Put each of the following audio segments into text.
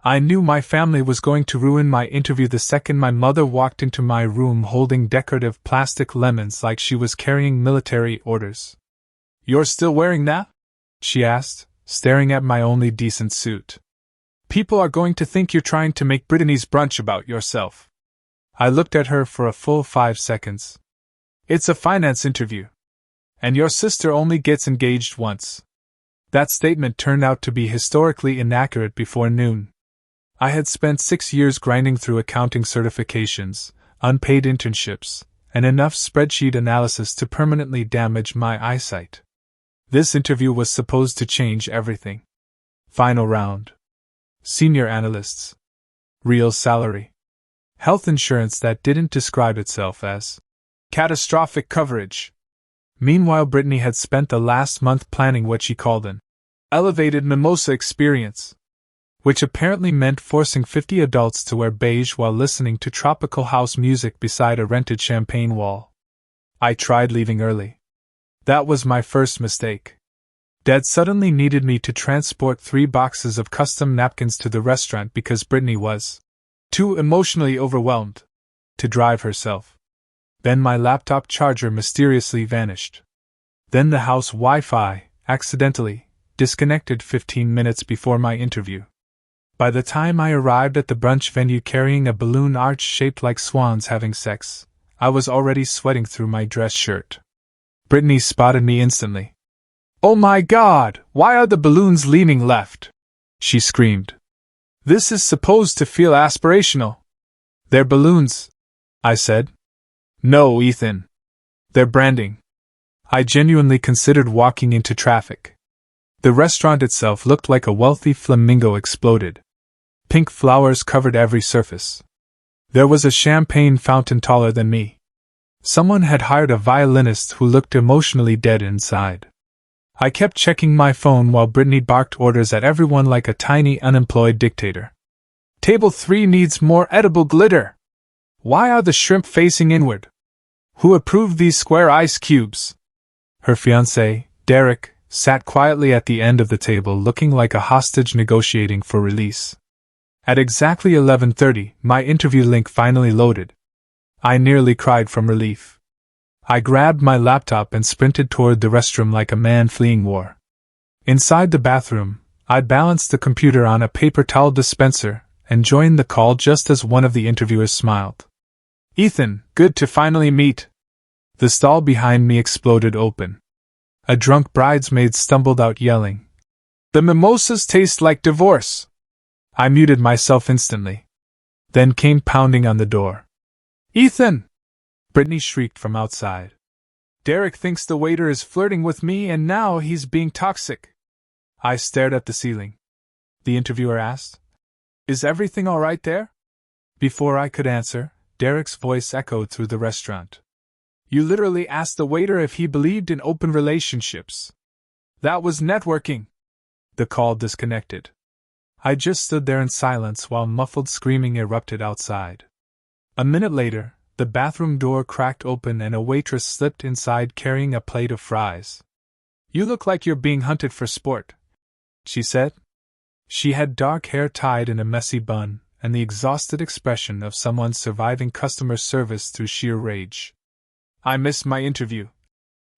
I knew my family was going to ruin my interview the second my mother walked into my room holding decorative plastic lemons like she was carrying military orders. "You're still wearing that?" she asked, staring at my only decent suit. "People are going to think you're trying to make Brittany's brunch about yourself." I looked at her for a full 5 seconds. "It's a finance interview. And your sister only gets engaged once." That statement turned out to be historically inaccurate before noon. I had spent 6 years grinding through accounting certifications, unpaid internships, and enough spreadsheet analysis to permanently damage my eyesight. This interview was supposed to change everything. Final round. Senior analysts. Real salary. Health insurance that didn't describe itself as catastrophic coverage. Meanwhile, Brittany had spent the last month planning what she called an elevated mimosa experience, which apparently meant forcing 50 adults to wear beige while listening to tropical house music beside a rented champagne wall. I tried leaving early. That was my first mistake. Dad suddenly needed me to transport 3 boxes of custom napkins to the restaurant because Brittany was too emotionally overwhelmed to drive herself. Then my laptop charger mysteriously vanished. Then the house Wi-Fi, accidentally, disconnected 15 minutes before my interview. By the time I arrived at the brunch venue carrying a balloon arch shaped like swans having sex, I was already sweating through my dress shirt. Brittany spotted me instantly. "Oh my God, why are the balloons leaning left?" she screamed. "This is supposed to feel aspirational." "They're balloons," I said. "No, Ethan. They're branding." I genuinely considered walking into traffic. The restaurant itself looked like a wealthy flamingo exploded. Pink flowers covered every surface. There was a champagne fountain taller than me. Someone had hired a violinist who looked emotionally dead inside. I kept checking my phone while Brittany barked orders at everyone like a tiny unemployed dictator. "Table 3 needs more edible glitter. Why are the shrimp facing inward? Who approved these square ice cubes?" Her fiancé, Derek, sat quietly at the end of the table looking like a hostage negotiating for release. At exactly 11:30, my interview link finally loaded. I nearly cried from relief. I grabbed my laptop and sprinted toward the restroom like a man fleeing war. Inside the bathroom, I balanced the computer on a paper towel dispenser and joined the call just as one of the interviewers smiled. "Ethan, good to finally meet." The stall behind me exploded open. A drunk bridesmaid stumbled out yelling, "The mimosas taste like divorce." I muted myself instantly. Then came pounding on the door. "Ethan!" Brittany shrieked from outside. "Derek thinks the waiter is flirting with me and now he's being toxic." I stared at the ceiling. The interviewer asked, "Is everything all right there?" Before I could answer, Derek's voice echoed through the restaurant. "You literally asked the waiter if he believed in open relationships. That was networking." The call disconnected. I just stood there in silence while muffled screaming erupted outside. A minute later, the bathroom door cracked open and a waitress slipped inside carrying a plate of fries. "You look like you're being hunted for sport," she said. She had dark hair tied in a messy bun and the exhausted expression of someone surviving customer service through sheer rage. "I missed my interview,"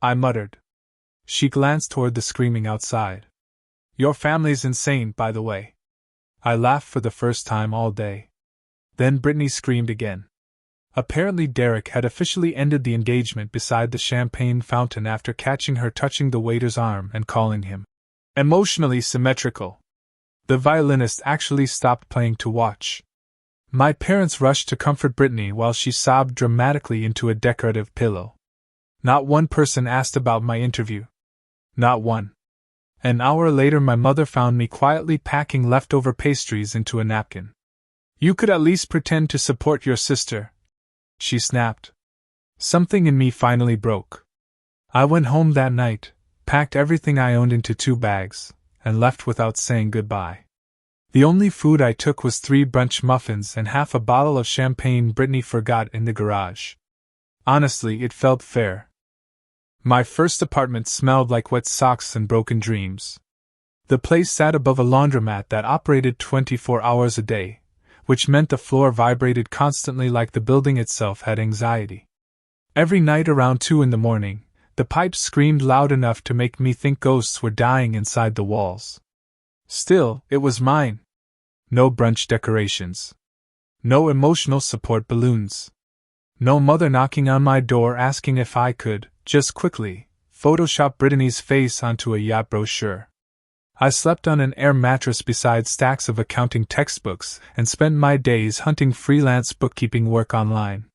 I muttered. She glanced toward the screaming outside. "Your family's insane, by the way." I laughed for the first time all day. Then Brittany screamed again. Apparently Derek had officially ended the engagement beside the champagne fountain after catching her touching the waiter's arm and calling him emotionally symmetrical. The violinist actually stopped playing to watch. My parents rushed to comfort Brittany while she sobbed dramatically into a decorative pillow. Not one person asked about my interview. Not one. An hour later my mother found me quietly packing leftover pastries into a napkin. "You could at least pretend to support your sister," she snapped. Something in me finally broke. I went home that night, packed everything I owned into 2 bags, and left without saying goodbye. The only food I took was 3 brunch muffins and half a bottle of champagne Brittany forgot in the garage. Honestly, it felt fair. My first apartment smelled like wet socks and broken dreams. The place sat above a laundromat that operated 24 hours a day, which meant the floor vibrated constantly like the building itself had anxiety. Every night around 2 in the morning, the pipes screamed loud enough to make me think ghosts were dying inside the walls. Still, it was mine. No brunch decorations. No emotional support balloons. No mother knocking on my door asking if I could, just quickly, Photoshop Brittany's face onto a yacht brochure. I slept on an air mattress beside stacks of accounting textbooks and spent my days hunting freelance bookkeeping work online.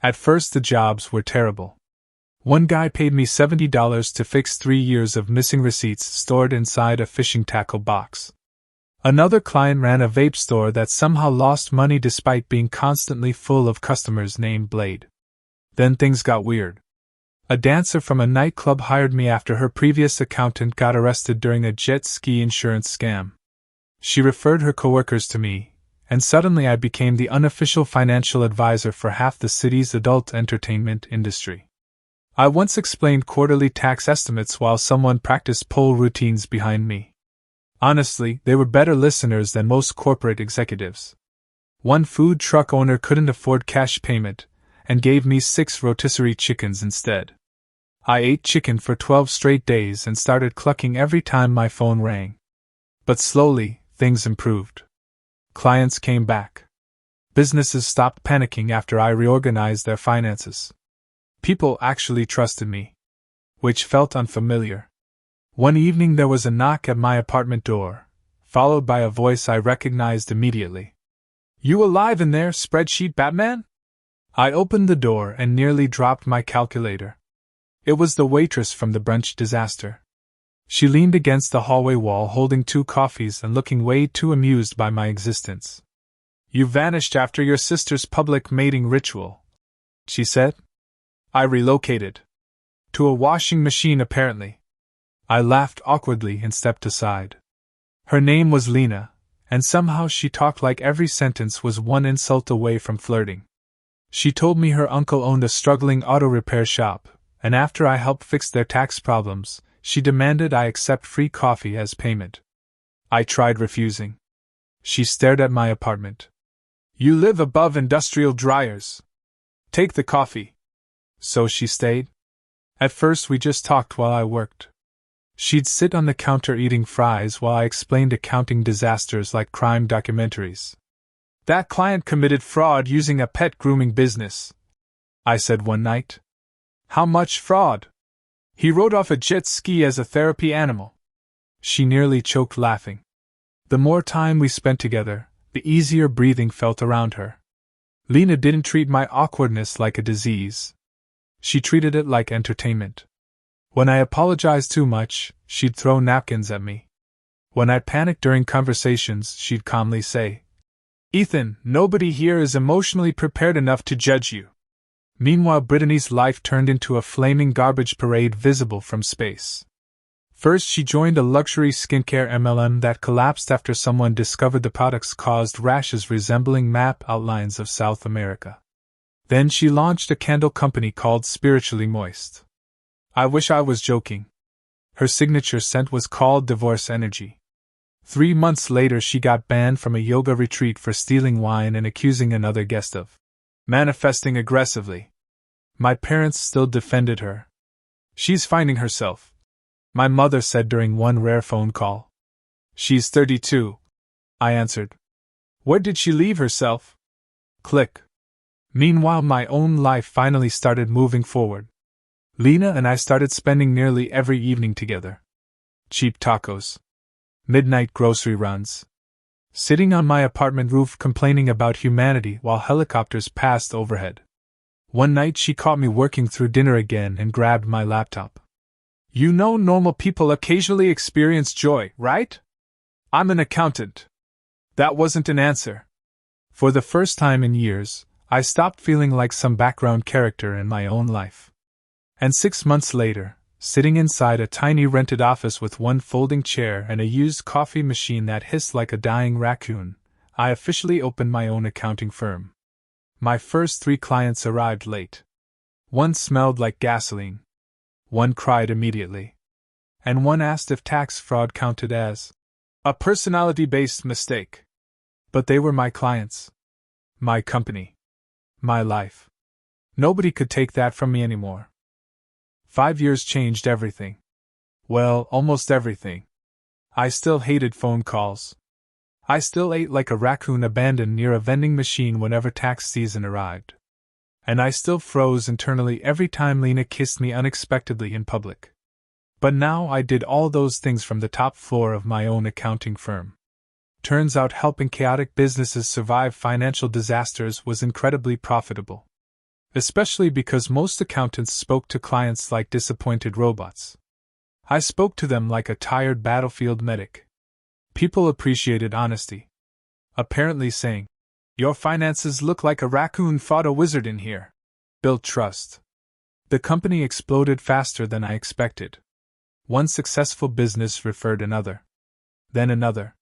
At first the jobs were terrible. One guy paid me $70 to fix 3 years of missing receipts stored inside a fishing tackle box. Another client ran a vape store that somehow lost money despite being constantly full of customers named Blade. Then things got weird. A dancer from a nightclub hired me after her previous accountant got arrested during a jet ski insurance scam. She referred her coworkers to me, and suddenly I became the unofficial financial advisor for half the city's adult entertainment industry. I once explained quarterly tax estimates while someone practiced poll routines behind me. Honestly, they were better listeners than most corporate executives. One food truck owner couldn't afford cash payment, and gave me 6 rotisserie chickens instead. I ate chicken for 12 straight days and started clucking every time my phone rang. But slowly, things improved. Clients came back. Businesses stopped panicking after I reorganized their finances. People actually trusted me, which felt unfamiliar. One evening there was a knock at my apartment door, followed by a voice I recognized immediately. "You alive in there, spreadsheet Batman?" I opened the door and nearly dropped my calculator. It was the waitress from the brunch disaster. She leaned against the hallway wall holding 2 coffees and looking way too amused by my existence. "You vanished after your sister's public mating ritual," she said. "I relocated. To a washing machine apparently." I laughed awkwardly and stepped aside. Her name was Lena, and somehow she talked like every sentence was one insult away from flirting. She told me her uncle owned a struggling auto repair shop, and after I helped fix their tax problems, she demanded I accept free coffee as payment. I tried refusing. She stared at my apartment. "You live above industrial dryers. Take the coffee." So she stayed. At first we just talked while I worked. She'd sit on the counter eating fries while I explained accounting disasters like crime documentaries. "That client committed fraud using a pet grooming business," I said one night. "How much fraud?" "He rode off a jet ski as a therapy animal." She nearly choked laughing. The more time we spent together, the easier breathing felt around her. Lena didn't treat my awkwardness like a disease. She treated it like entertainment. When I apologized too much, she'd throw napkins at me. When I panicked during conversations, she'd calmly say, "Ethan, nobody here is emotionally prepared enough to judge you." Meanwhile, Brittany's life turned into a flaming garbage parade visible from space. First, she joined a luxury skincare MLM that collapsed after someone discovered the products caused rashes resembling map outlines of South America. Then she launched a candle company called Spiritually Moist. I wish I was joking. Her signature scent was called Divorce Energy. 3 months later, she got banned from a yoga retreat for stealing wine and accusing another guest of manifesting aggressively. My parents still defended her. "She's finding herself," my mother said during one rare phone call. "She's 32, I answered. "Where did she leave herself?" Click. Meanwhile, my own life finally started moving forward. Lena and I started spending nearly every evening together. Cheap tacos. Midnight grocery runs. Sitting on my apartment roof complaining about humanity while helicopters passed overhead. One night she caught me working through dinner again and grabbed my laptop. "You know normal people occasionally experience joy, right? I'm an accountant." That wasn't an answer. For the first time in years, I stopped feeling like some background character in my own life. And 6 months later, sitting inside a tiny rented office with one folding chair and a used coffee machine that hissed like a dying raccoon, I officially opened my own accounting firm. My first 3 clients arrived late. One smelled like gasoline. One cried immediately. and one asked if tax fraud counted as a personality-based mistake. But they were my clients, my company, my life. Nobody could take that from me anymore. 5 years changed everything. Well, almost everything. I still hated phone calls. I still ate like a raccoon abandoned near a vending machine whenever tax season arrived. And I still froze internally every time Lena kissed me unexpectedly in public. But now I did all those things from the top floor of my own accounting firm. Turns out helping chaotic businesses survive financial disasters was incredibly profitable. Especially because most accountants spoke to clients like disappointed robots. I spoke to them like a tired battlefield medic. People appreciated honesty. Apparently saying, "Your finances look like a raccoon fought a wizard in here," built trust. The company exploded faster than I expected. One successful business referred another. Then another.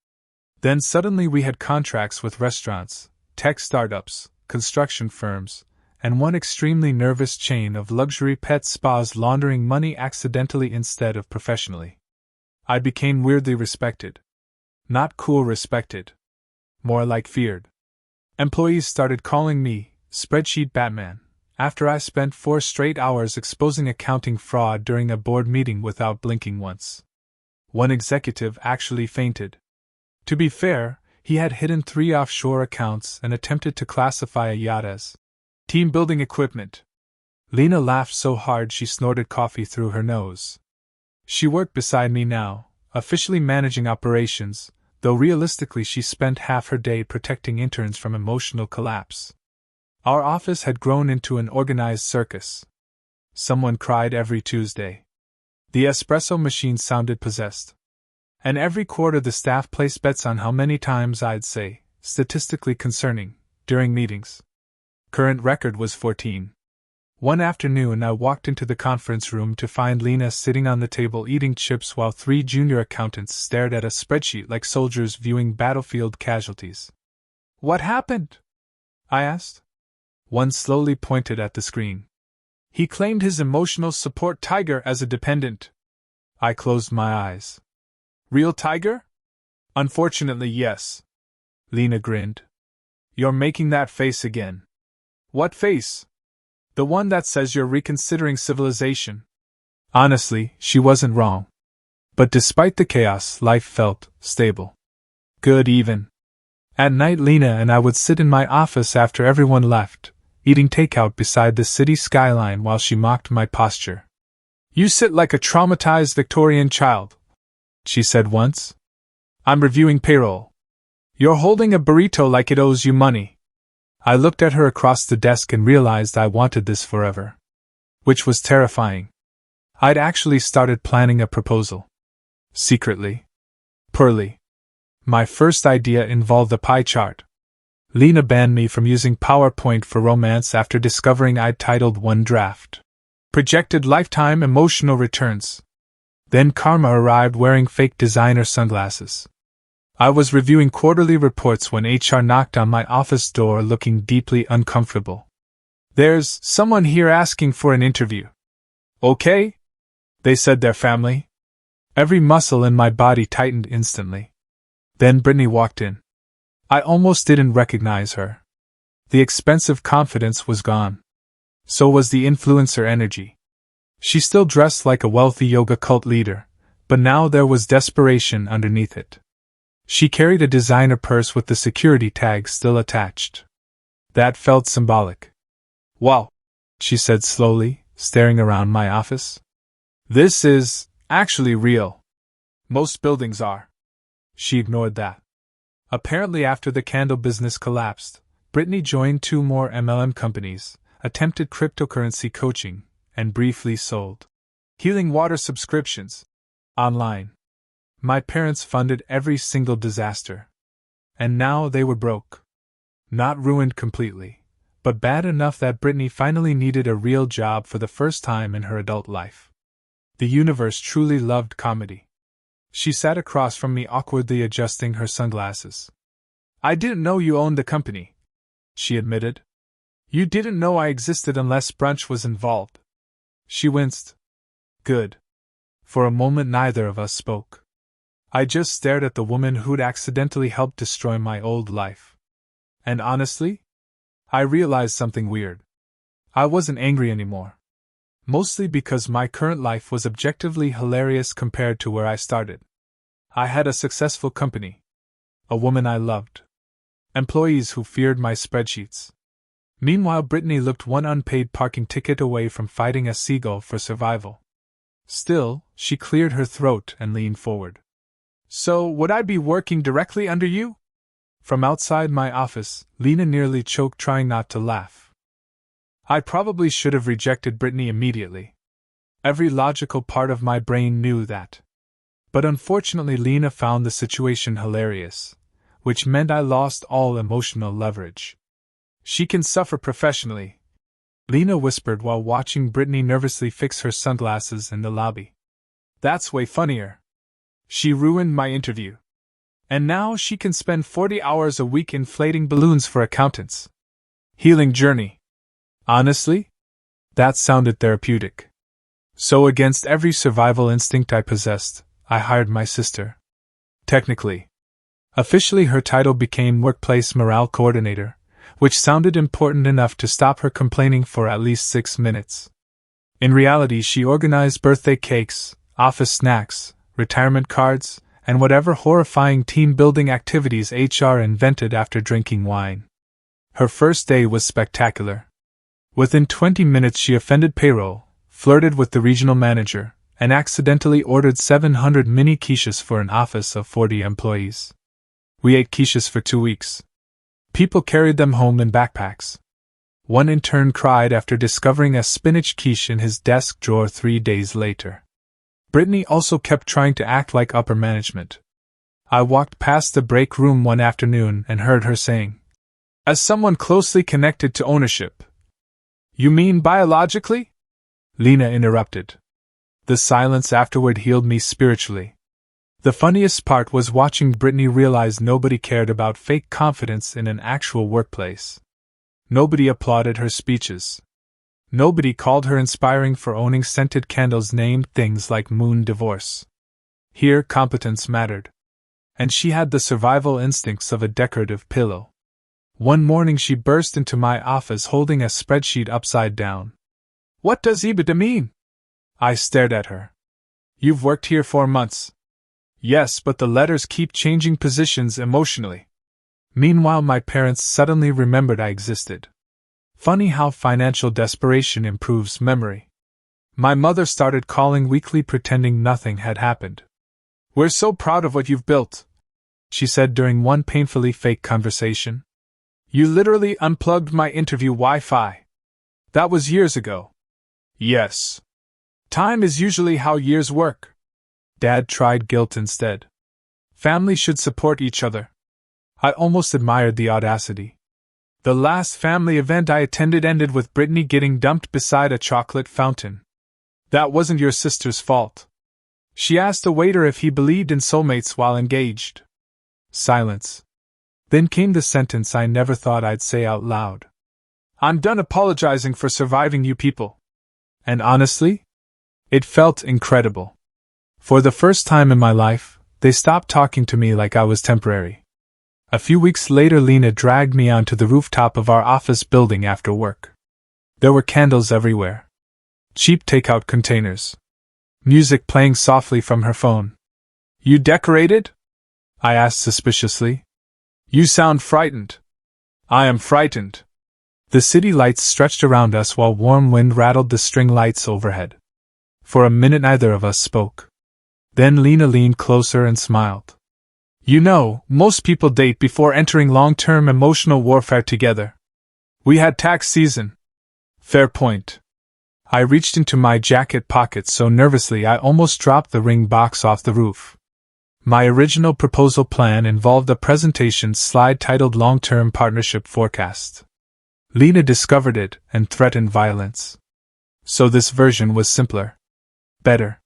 Then suddenly we had contracts with restaurants, tech startups, construction firms, and one extremely nervous chain of luxury pet spas laundering money accidentally instead of professionally. I became weirdly respected. Not cool respected. More like feared. Employees started calling me Spreadsheet Batman, after I spent 4 straight hours exposing accounting fraud during a board meeting without blinking once. One executive actually fainted. To be fair, he had hidden 3 offshore accounts and attempted to classify a yacht as team-building equipment. Lena laughed so hard she snorted coffee through her nose. She worked beside me now, officially managing operations, though realistically she spent half her day protecting interns from emotional collapse. Our office had grown into an organized circus. Someone cried every Tuesday. The espresso machine sounded possessed. And every quarter the staff placed bets on how many times I'd say, statistically concerning, during meetings. Current record was 14. One afternoon I walked into the conference room to find Lena sitting on the table eating chips while 3 junior accountants stared at a spreadsheet like soldiers viewing battlefield casualties. "What happened?" I asked. One slowly pointed at the screen. "He claimed his emotional support tiger as a dependent." I closed my eyes. "Real tiger?" "Unfortunately, yes." Lena grinned. "You're making that face again." "What face?" "The one that says you're reconsidering civilization." Honestly, she wasn't wrong. But despite the chaos, life felt stable. Good even. At night Lena and I would sit in my office after everyone left, eating takeout beside the city skyline while she mocked my posture. "You sit like a traumatized Victorian child," she said once. "I'm reviewing payroll. You're holding a burrito like it owes you money." I looked at her across the desk and realized I wanted this forever. Which was terrifying. I'd actually started planning a proposal. Secretly. Poorly. My first idea involved a pie chart. Lena banned me from using PowerPoint for romance after discovering I'd titled one draft "Projected Lifetime Emotional Returns." Then Karma arrived wearing fake designer sunglasses. I was reviewing quarterly reports when HR knocked on my office door looking deeply uncomfortable. "There's someone here asking for an interview." "Okay," they said, their family. Every muscle in my body tightened instantly. Then Brittany walked in. I almost didn't recognize her. The expensive confidence was gone. So was the influencer energy. She still dressed like a wealthy yoga cult leader, but now there was desperation underneath it. She carried a designer purse with the security tag still attached. That felt symbolic. "Wow," she said slowly, staring around my office. "This is actually real. Most buildings are." She ignored that. Apparently after the candle business collapsed, Brittany joined 2 more MLM companies, attempted cryptocurrency coaching, and briefly sold healing water subscriptions online. My parents funded every single disaster. And now they were broke. Not ruined completely, but bad enough that Brittany finally needed a real job for the first time in her adult life. The universe truly loved comedy. She sat across from me awkwardly adjusting her sunglasses. "I didn't know you owned the company," she admitted. "You didn't know I existed unless brunch was involved." She winced. "Good. For a moment neither of us spoke. I just stared at the woman who'd accidentally helped destroy my old life. And honestly, I realized something weird. I wasn't angry anymore. Mostly because my current life was objectively hilarious compared to where I started. I had a successful company. A woman I loved. Employees who feared my spreadsheets. Meanwhile, Brittany looked one unpaid parking ticket away from fighting a seagull for survival. Still, she cleared her throat and leaned forward. So, would I be working directly under you? From outside my office, Lena nearly choked trying not to laugh. I probably should have rejected Brittany immediately. Every logical part of my brain knew that. But unfortunately Lena found the situation hilarious, which meant I lost all emotional leverage. She can suffer professionally, Lena whispered while watching Brittany nervously fix her sunglasses in the lobby. That's way funnier. She ruined my interview. And now she can spend 40 hours a week inflating balloons for accountants. Healing journey. Honestly? That sounded therapeutic. So against every survival instinct I possessed, I hired my sister. Technically. Officially her title became Workplace Morale Coordinator, which sounded important enough to stop her complaining for at least 6 minutes. In reality, she organized birthday cakes, office snacks, retirement cards, and whatever horrifying team-building activities HR invented after drinking wine. Her first day was spectacular. Within 20 minutes she offended payroll, flirted with the regional manager, and accidentally ordered 700 mini quiches for an office of 40 employees. We ate quiches for 2 weeks. People carried them home in backpacks. One intern cried after discovering a spinach quiche in his desk drawer 3 days later. Brittany also kept trying to act like upper management. I walked past the break room one afternoon and heard her saying, "As someone closely connected to ownership." "You mean biologically?" Lena interrupted. The silence afterward healed me spiritually. The funniest part was watching Brittany realize nobody cared about fake confidence in an actual workplace. Nobody applauded her speeches. Nobody called her inspiring for owning scented candles named things like Moon Divorce. Here, competence mattered. And she had the survival instincts of a decorative pillow. One morning she burst into my office holding a spreadsheet upside down. "What does EBITDA mean?" I stared at her. "You've worked here 4 months. "Yes, but the letters keep changing positions emotionally." Meanwhile, my parents suddenly remembered I existed. Funny how financial desperation improves memory. My mother started calling weekly pretending nothing had happened. "We're so proud of what you've built," she said during one painfully fake conversation. "You literally unplugged my interview Wi-Fi. That was years ago." "Yes. Time is usually how years work." Dad tried guilt instead. "Family should support each other." I almost admired the audacity. The last family event I attended ended with Brittany getting dumped beside a chocolate fountain. "That wasn't your sister's fault." She asked the waiter if he believed in soulmates while engaged. Silence. Then came the sentence I never thought I'd say out loud. "I'm done apologizing for surviving you people." And honestly, it felt incredible. For the first time in my life, they stopped talking to me like I was temporary. A few weeks later, Lena dragged me onto the rooftop of our office building after work. There were candles everywhere. Cheap takeout containers. Music playing softly from her phone. "You decorated?" I asked suspiciously. "You sound frightened." "I am frightened." The city lights stretched around us while warm wind rattled the string lights overhead. For a minute neither of us spoke. Then Lena leaned closer and smiled. "You know, most people date before entering long-term emotional warfare together. We had tax season." "Fair point." I reached into my jacket pocket so nervously I almost dropped the ring box off the roof. My original proposal plan involved a presentation slide titled Long-Term Partnership Forecast. Lena discovered it and threatened violence. So this version was simpler. Better.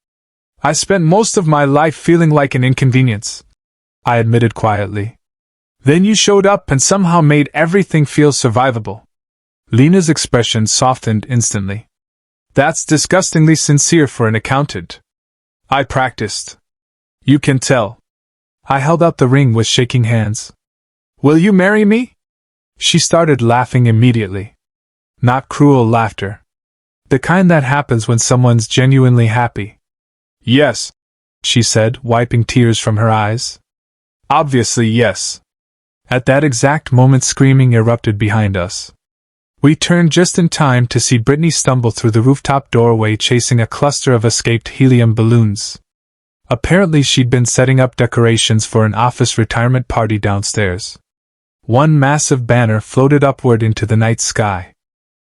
"I spent most of my life feeling like an inconvenience," I admitted quietly. "Then you showed up and somehow made everything feel survivable." Lena's expression softened instantly. "That's disgustingly sincere for an accountant." I practiced. You can tell. I held out the ring with shaking hands. Will you marry me? She started laughing immediately. Not cruel laughter. The kind that happens when someone's genuinely happy. Yes, she said, wiping tears from her eyes. Obviously, yes. At that exact moment, screaming erupted behind us. We turned just in time to see Brittany stumble through the rooftop doorway chasing a cluster of escaped helium balloons. Apparently she'd been setting up decorations for an office retirement party downstairs. One massive banner floated upward into the night sky.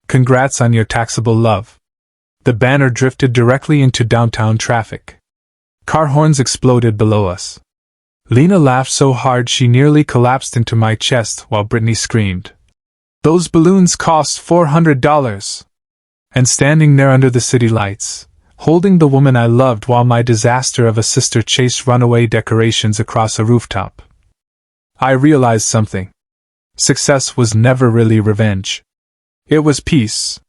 Congrats on your taxable love. The banner drifted directly into downtown traffic. Car horns exploded below us. Lena laughed so hard she nearly collapsed into my chest while Brittany screamed. Those balloons cost $400. And standing there under the city lights, holding the woman I loved while my disaster of a sister chased runaway decorations across a rooftop, I realized something. Success was never really revenge. It was peace.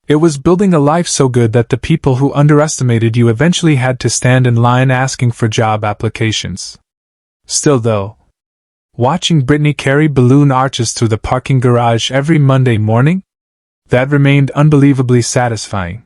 It was building a life so good that the people who underestimated you eventually had to stand in line asking for job applications. Still though, watching Brittany carry balloon arches through the parking garage every Monday morning? That remained unbelievably satisfying.